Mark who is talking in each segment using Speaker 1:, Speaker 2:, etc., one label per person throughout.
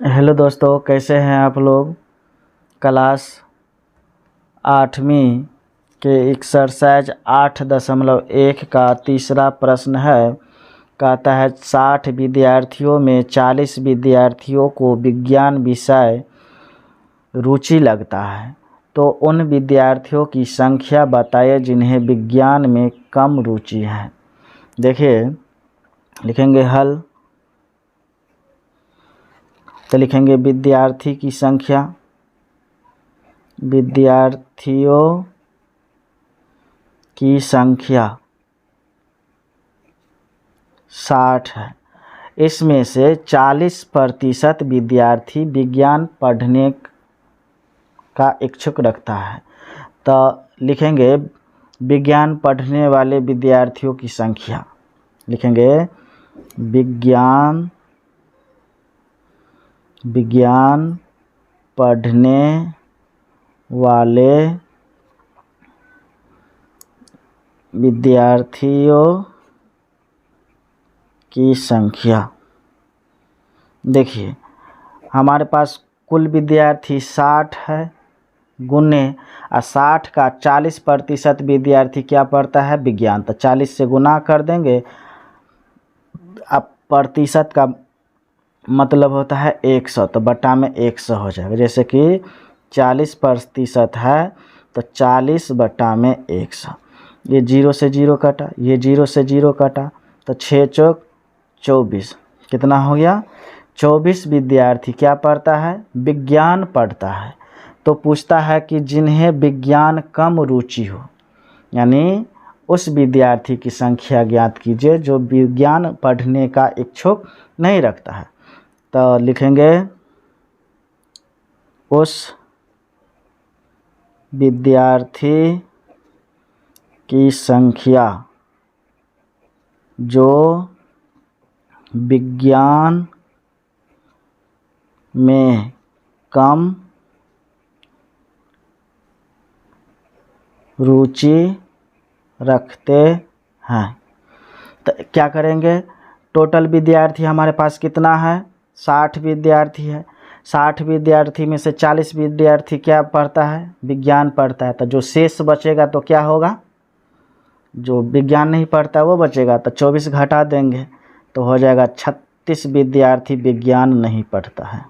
Speaker 1: Hello दोस्तों, कैसे हैं आप लोग। क्लास 8वीं के एक्सरसाइज 8.1 का तीसरा प्रश्न है। कहता है 60 विद्यार्थियों में 40 विद्यार्थियों को विज्ञान विषय रुचि लगता है, तो उन विद्यार्थियों की संख्या बताइए जिन्हें विज्ञान में कम रुचि है। देखिए, लिखेंगे हल, तो लिखेंगे विद्यार्थियों की संख्या 60 है। इसमें से 40% विद्यार्थी विज्ञान पढ़ने का इच्छुक रखता है। तो लिखेंगे विज्ञान पढ़ने वाले विद्यार्थियों की संख्या, लिखेंगे विज्ञान पढ़ने वाले विद्यार्थियों की संख्या। देखिए, हमारे पास कुल विद्यार्थी 60 है, गुने 60 का 40% विद्यार्थी क्या पढ़ता है, विज्ञान। तो 40 से गुना कर देंगे। अब प्रतिशत का मतलब होता है 100, तो बटा में 100 हो जाएगा। जैसे कि 40% है तो 40 बटा में 100। ये 0 से 0 कटा, ये 0 से 0 कटा, तो 6 चौक 24, कितना हो गया, 24 विद्यार्थी क्या पढ़ता है, विज्ञान पढ़ता है। तो पूछता है कि जिन्हें विज्ञान कम रुचि हो, यानी उस विद्यार्थी की संख्या ज्ञात कीजिए जो विज्ञान पढ़ने का इच्छुक नहीं रखता है। तो लिखेंगे उस विद्यार्थी की संख्या जो विज्ञान में कम रुचि रखते हैं। तो क्या करेंगे, टोटल विद्यार्थी हमारे पास कितना है, 60 विद्यार्थी है। 60 विद्यार्थी में से 40 विद्यार्थी क्या पढ़ता है, विज्ञान पढ़ता है। तो जो शेष बचेगा तो क्या होगा, जो विज्ञान नहीं पढ़ता है वो बचेगा। तो 24 घटा देंगे तो हो जाएगा 36 विद्यार्थी विज्ञान नहीं पढ़ता है।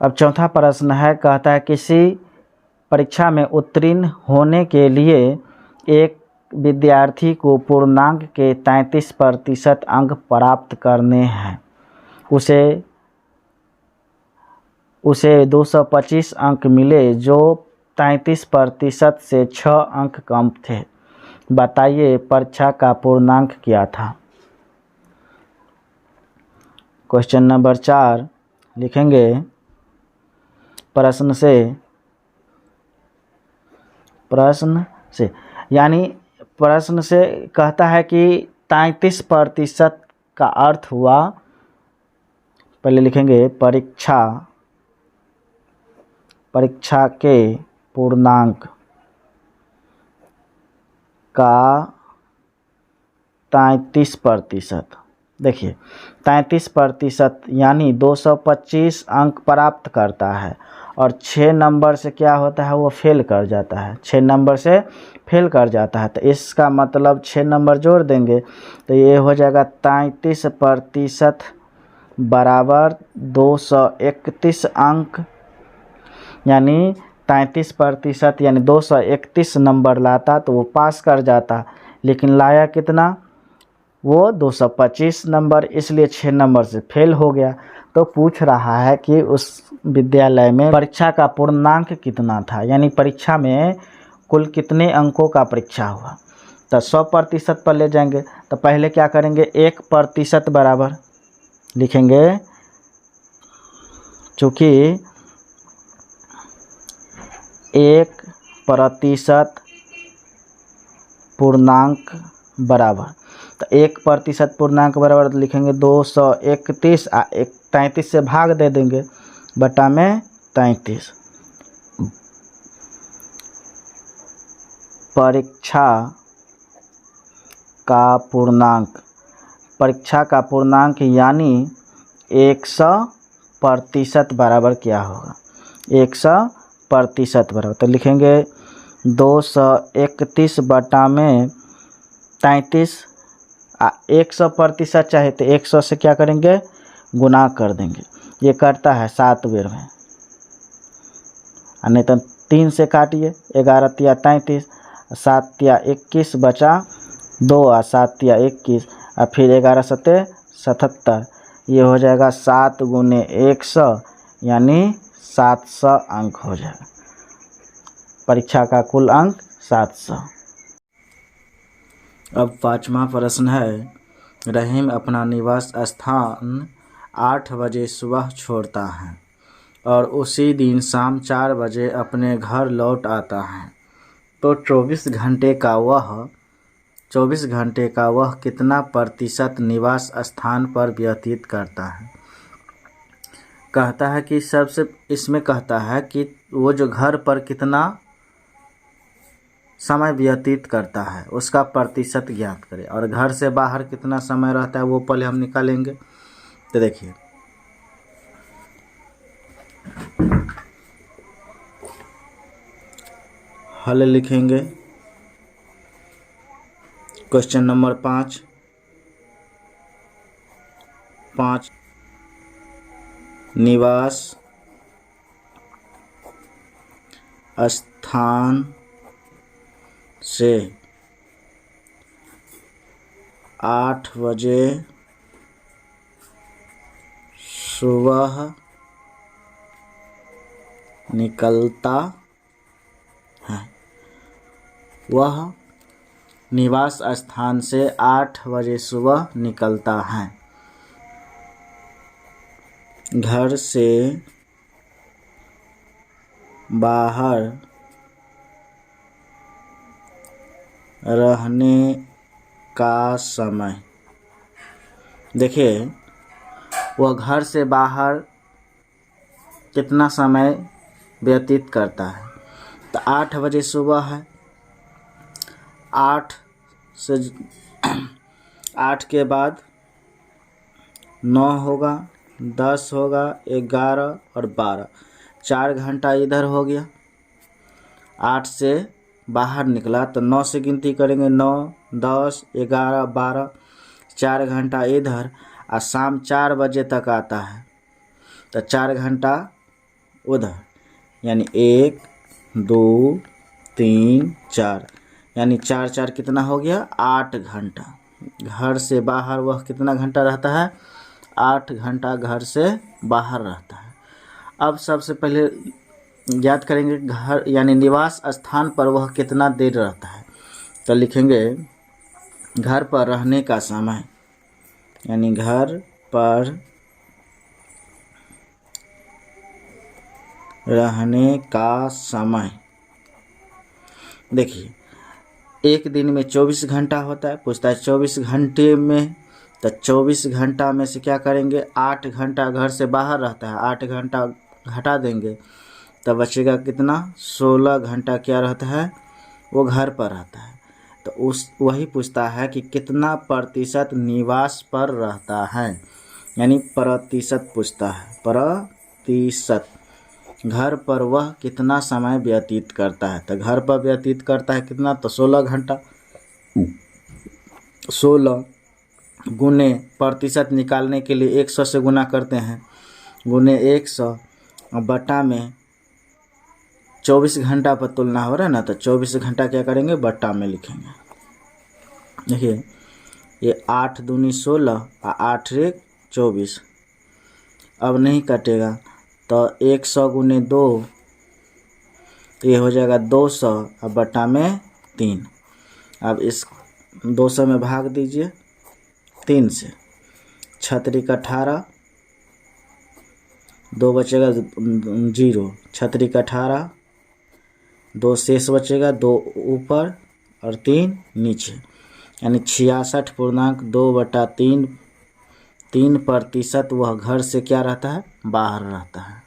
Speaker 1: अब चौथा प्रश्न है, कहता है किसी परीक्षा में उत्तीर्ण होने के लिए एक विद्यार्थी को पूर्णांक के 33% अंक प्राप्त करने हैं। उसे 225 अंक मिले जो 33% से 6 अंक कम थे। बताइए परीक्षा का पूर्णांक क्या था। क्वेश्चन नंबर 4 लिखेंगे प्रश्न से, यानी प्रश्न से कहता है कि 33% का अर्थ हुआ, पहले लिखेंगे परीक्षा के पूर्णांक का 33%। देखिए 33% यानी 225 अंक प्राप्त करता है, और 6 नंबर से क्या होता है, वो फेल कर जाता है। 6 नंबर से फेल कर जाता है, तो इसका मतलब 6 नंबर जोड़ देंगे तो ये हो जाएगा 33% बराबर 231 अंक, यानी 33% यानी 231 नंबर लाता तो वो पास कर जाता, लेकिन लाया कितना, वो 225 नंबर, इसलिए 6 नंबर से फेल हो गया। तो पूछ रहा है कि उस विद्यालय में परीक्षा का पूर्णांक कितना था, यानी परीक्षा में कुल कितने अंकों का परीक्षा हुआ। तो 100% पर ले जाएंगे। तो पहले क्या करेंगे, 1% बराबर लिखेंगे, चूँकि 1% पूर्णांक बराबर, तो 1% पूर्णांक बराबर लिखेंगे 231, 33 से भाग दे देंगे, बटा में 33। परीक्षा का पूर्णांक यानी 100% बराबर क्या होगा? 100% बराबर, तो लिखेंगे 231 बटा में 33। 100% चाहे तो 100 से क्या करेंगे? गुना कर देंगे। ये करता है 7 बेर में, नहीं तो 3 से काटिए। 11 तिया 33, 7 तिया 21 बचा 2 और 7 तिया 21 और फिर 11 सत्ते 77। ये हो जाएगा 7 गुने 100 यानी 700 अंक हो जाएगा। परीक्षा का कुल अंक 700। अब 5वां प्रश्न है, रहीम अपना निवास स्थान 8 बजे सुबह छोड़ता है और उसी दिन शाम 4 बजे अपने घर लौट आता है, तो 24 घंटे का वह कितना प्रतिशत निवास स्थान पर व्यतीत करता है? कहता है कि सबसे इसमें कहता है कि वो जो घर पर कितना समय व्यतीत करता है उसका प्रतिशत ज्ञात करें, और घर से बाहर कितना समय रहता है वो पहले हम निकालेंगे। तो देखिए, हल लिखेंगे। क्वेश्चन नंबर 5 निवास स्थान से 8 बजे सुबह निकलता है। वह निवास स्थान से 8 बजे सुबह निकलता है। घर से बाहर रहने का समय, देखिए वह घर से बाहर कितना समय व्यतीत करता है। तो 8 बजे सुबह है, 8 से 8 के बाद 9 होगा, 10 होगा, 11 और 12, 4 घंटा इधर हो गया। 8 से बाहर निकला तो 9 से गिनती करेंगे, 9, 10, 11, 12, 4 घंटा इधर और शाम 4 बजे तक आता है तो 4 घंटा उधर, यानी 1, 2, 3, 4, यानी 4 4 कितना हो गया? 8 घंटा। घर से बाहर वह कितना घंटा रहता है? 8 घंटा घर से बाहर रहता है। अब सबसे पहले ज्ञात करेंगे घर यानी निवास स्थान पर वह कितना देर रहता है। तो लिखेंगे घर पर रहने का समय, यानी घर पर रहने का समय। देखिए एक दिन में 24 घंटा होता है, पूछता है 24 घंटे में, तो 24 घंटा में से क्या करेंगे? 8 घंटा घर से बाहर रहता है, 8 घंटा घटा देंगे तो बचेगा कितना? 16 घंटा क्या रहता है? वो घर पर रहता है। तो वही पूछता है कि कितना प्रतिशत निवास पर रहता है, यानी प्रतिशत पूछता है। प्रतिशत, घर पर वह कितना समय व्यतीत करता है। तो घर पर व्यतीत करता है कितना? तो 16 घंटा। 16 गुने प्रतिशत निकालने के लिए 100 से गुना करते हैं, गुने 100 और बटा में 24 घंटा पर तुलना हो रहा है ना, तो 24 घंटा क्या करेंगे? बटा में लिखेंगे। देखिए ये 8 दूनी 16 और 8 रे 24, अब नहीं कटेगा तो 100 गुने 2 ये हो जाएगा 200 और बटा में 3। अब इस 200 में भाग दीजिए 3 से, 6 का 18, 2 बचेगा 0, 6 का 18, 2 शेष बचेगा, 2 ऊपर और 3 नीचे, यानी 66.2/3 3% वह घर से क्या रहता है? बाहर रहता है।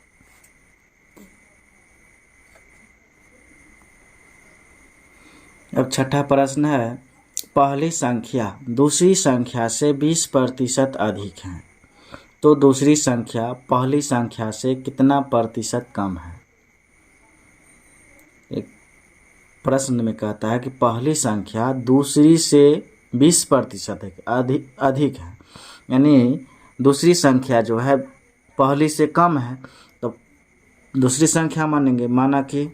Speaker 1: अब छठा प्रश्न है, पहली संख्या दूसरी संख्या से 20% अधिक है, तो दूसरी संख्या पहली संख्या से कितना प्रतिशत कम है। एक प्रश्न में कहता है कि पहली संख्या दूसरी से 20% अधिक है, यानी दूसरी संख्या जो है पहली से कम है, तो दूसरी संख्या मानेंगे। माना कि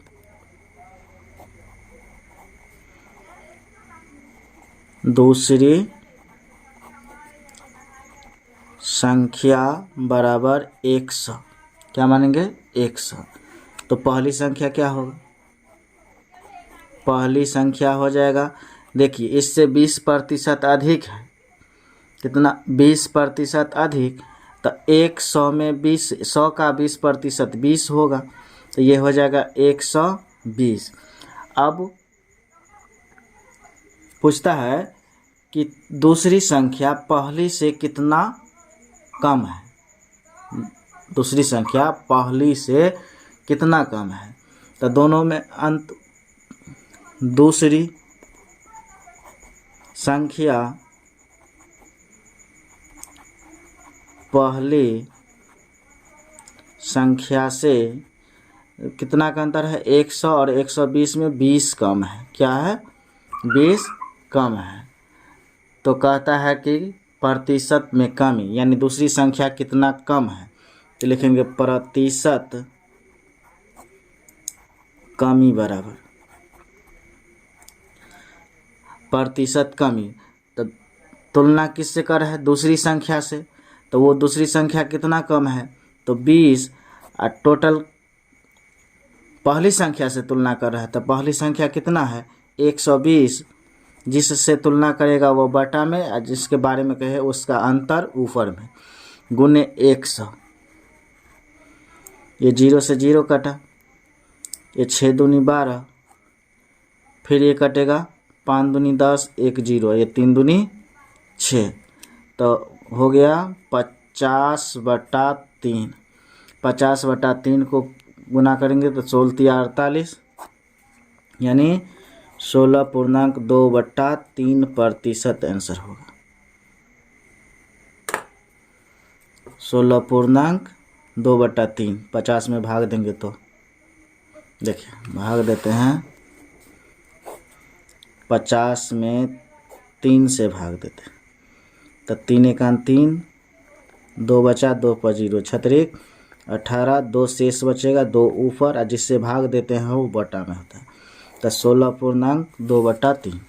Speaker 1: दूसरी संख्या बराबर 100, क्या मानेंगे 100। तो पहली संख्या क्या होगा, पहली संख्या हो जाएगा, देखिए इससे 20% अधिक है, कितना 20% अधिक, तो 100 में 20, 100 का 20% 20 होगा, तो ये हो जाएगा 120। अब पूछता है कि दूसरी संख्या पहली से कितना कम है, दूसरी संख्या पहली से कितना कम है। तो दोनों में अंत, दूसरी संख्या पहली संख्या से कितना का अंतर है, 100 और 120 में 20 कम है, क्या है 20 कम है। तो कहता है कि प्रतिशत में कमी, यानी दूसरी संख्या कितना कम है, तो लिखेंगे प्रतिशत कमी बराबर प्रतिशत कमी। तो तुलना किससे कर रहा है, दूसरी संख्या से, तो वो दूसरी संख्या कितना कम है, तो 20, और टोटल पहली संख्या से तुलना कर रहा है, तो पहली संख्या कितना है 120, जिससे तुलना करेगा वो बटा में, और जिसके बारे में कहे उसका अंतर ऊपर में, गुने 100। ये 0 से 0 कटा, ये 6 दूनी 12, फिर ये कटेगा 5 दूनी 10, 1 0, ये 3 दूनी 6, तो हो गया 50/3। 50/3 को गुना करेंगे तो 16×3 = 48, यानी 16.2/3% आंसर होगा। 16.2/3, 50 में भाग देंगे तो देखिए भाग देते हैं, 50 में 3 से भाग देते हैं, तो 3 × 3, 2 बचा, 2 पर 0, 36, 18, 2 शेष बचेगा, 2 ऊपर, और जिससे भाग देते हैं वो बटा में होता है, तो 16.2/3।